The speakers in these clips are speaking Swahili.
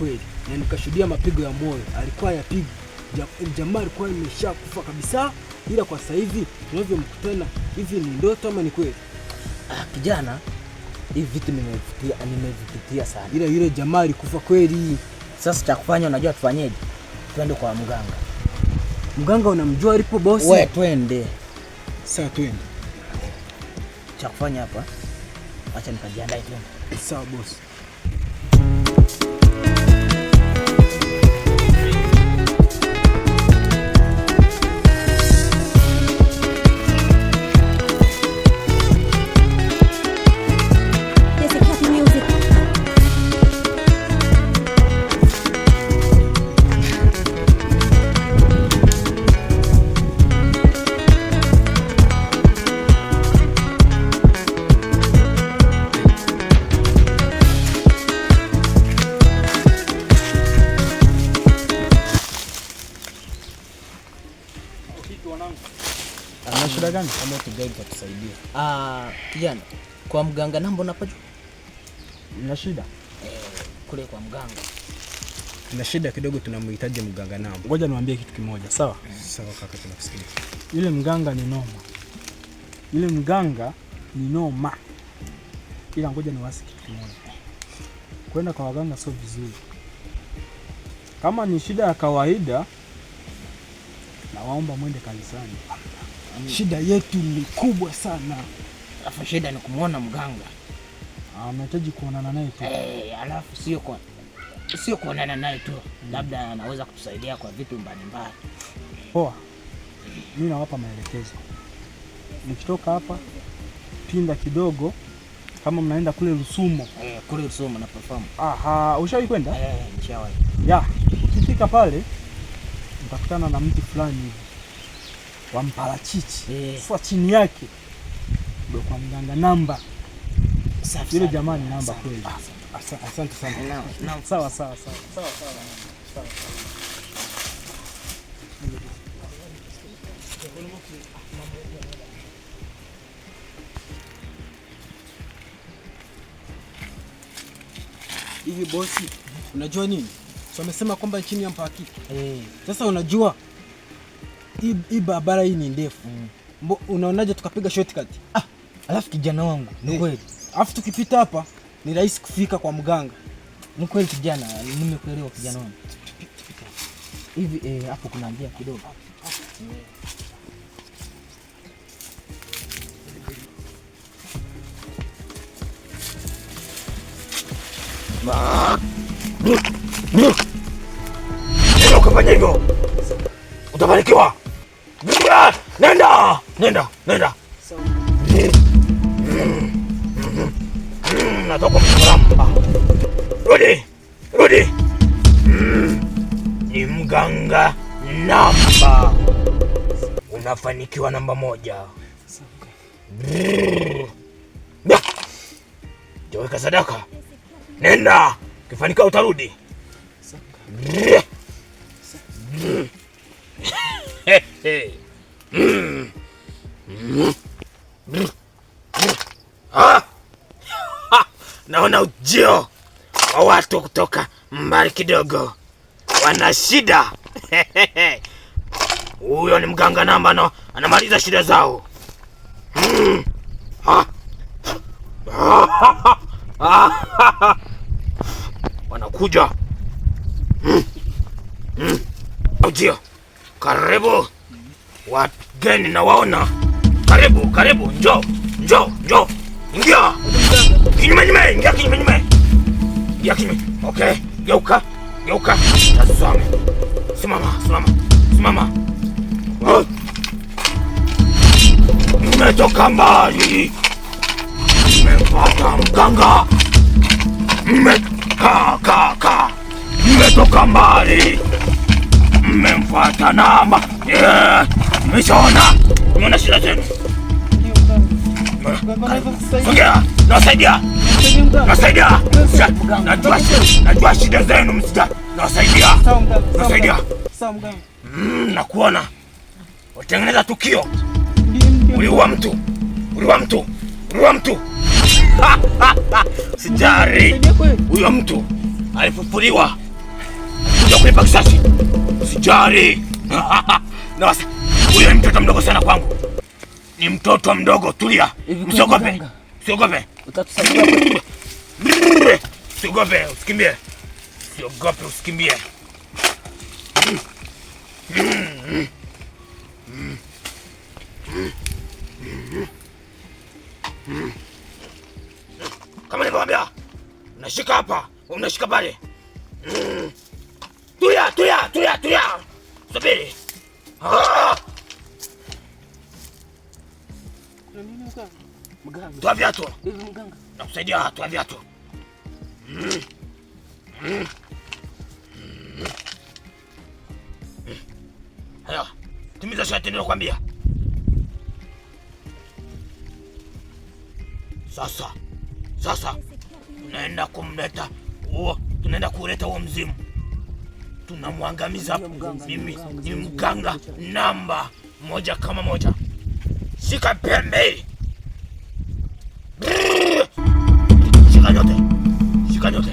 kweli, na nikashuhudia mapigo ya moyo alikuwa yapiga. Jamaa alikuwa ameshakufa kabisa, ila kwa sasa hivi tunavyomkutana hivi ni ndoto ama ni kweli? Kijana, hivi vitu nimevipitia sana. Ila yule jamaa alikufa kweli. Sasa cha kufanya unajua tufanyeje? Twende kwa mganga. Mganga unamjua alipo bosi? Wewe twende. Sawa twende. Cha kufanya hapa, acha nikajiandae tu. Sawa bosi. Ana shida gani? Kama tugaidi tutasaidia. Kijana, kwa mganga namba unapajua? Una shida? Kule kwa mganga. Tuna shida kidogo, tunamhitaji mganga namba. Ngoja niwaambie kitu kimoja, sawa? Sawa kaka, tunakusikia. Yule mganga ni noma. Yule mganga ni noma. Ila ngoja niwaasi kitu kimoja. Kwenda kwa waganga sio vizuri. Kama ni shida ya kawaida, nawaomba mwende kanisani. Shida yetu ni kubwa sana. Alafu shida ni kumuona mganga. Anahitaji kuonana naye tu. Alafu sio kuonana naye tu. Labda anaweza kutusaidia kwa vitu mbalimbali. Poa. Mimi nawapa maelekezo. Nikitoka hapa pinda kidogo kama mnaenda kule Rusumo. Kule Rusumo na perform. Ushawahi kwenda? Nishawahi. Ya, ukifika pale mtakutana na mti fulani hivi wa mparachichi. Sasa chini yake ndio kwa mganga namba. Yule jamaa ni namba kweli. Asante sana. Sawa. Hivi bosi, unajua nini? So amesema kwamba chini ya mpakiki. Sasa unajua hii barabara hii ni ndefu. Unaonaje tukapiga shortcut? Alafu kijana wangu, ni kweli. Alafu tukipita hapa ni rahisi kufika kwa mganga. Ni kweli kijana, nimekuelewa kijana wangu. Hivi hapo kuna njia kidogo. Ukifanya hivyo utabarikiwa. Nenda. Natoka msalamba. Rudi. Ni mganga namba. Unafanikiwa namba 1. Jaweka sadaka. Nenda. Ukifanikiwa utarudi. Naona ujio wa watu kutoka mbali kidogo, wana shida. Huyo ni mganga namba, anamaliza shida zao. Wanakuja. Ujio, karibu wageni na waona. Karibu, njoo. Ingia. Kinyume. Okay, geuka. Tazame. Simama. Mmetoka mbali. Mmepata mganga. Mmetoka mbali. Mmemfuata namba. Mmeshaona. Umeona shida zenu. Sogea, nasaidia. Najua shida zenu msija. Nasaidia. Nakuona. Utengeneza tukio. Uliua mtu. Sijari. Huyo mtu alifufuliwa Kuja kulipa kisasi. Usijali. Na wasa. Huyo ni mtoto mdogo sana kwangu. Ni mtoto mdogo, tulia. Usiogope. Usiogope. Utatusaidia. Usiogope, usikimbie. Usiogope, usikimbie. Kama nilivyowaambia, unashika hapa, unashika pale. Tulia. Subiri. Toa viatu. Nakusaidia, toa viatu. Haya, timiza sharti nilokuambia. Sasa tunaenda kumleta huo, tunaenda kuleta huo mzimu, tunamwangamiza. Mimi ni mganga namba 1 kama 1. Shika pembe, shika nyote.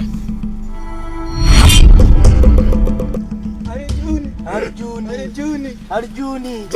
Arjuni.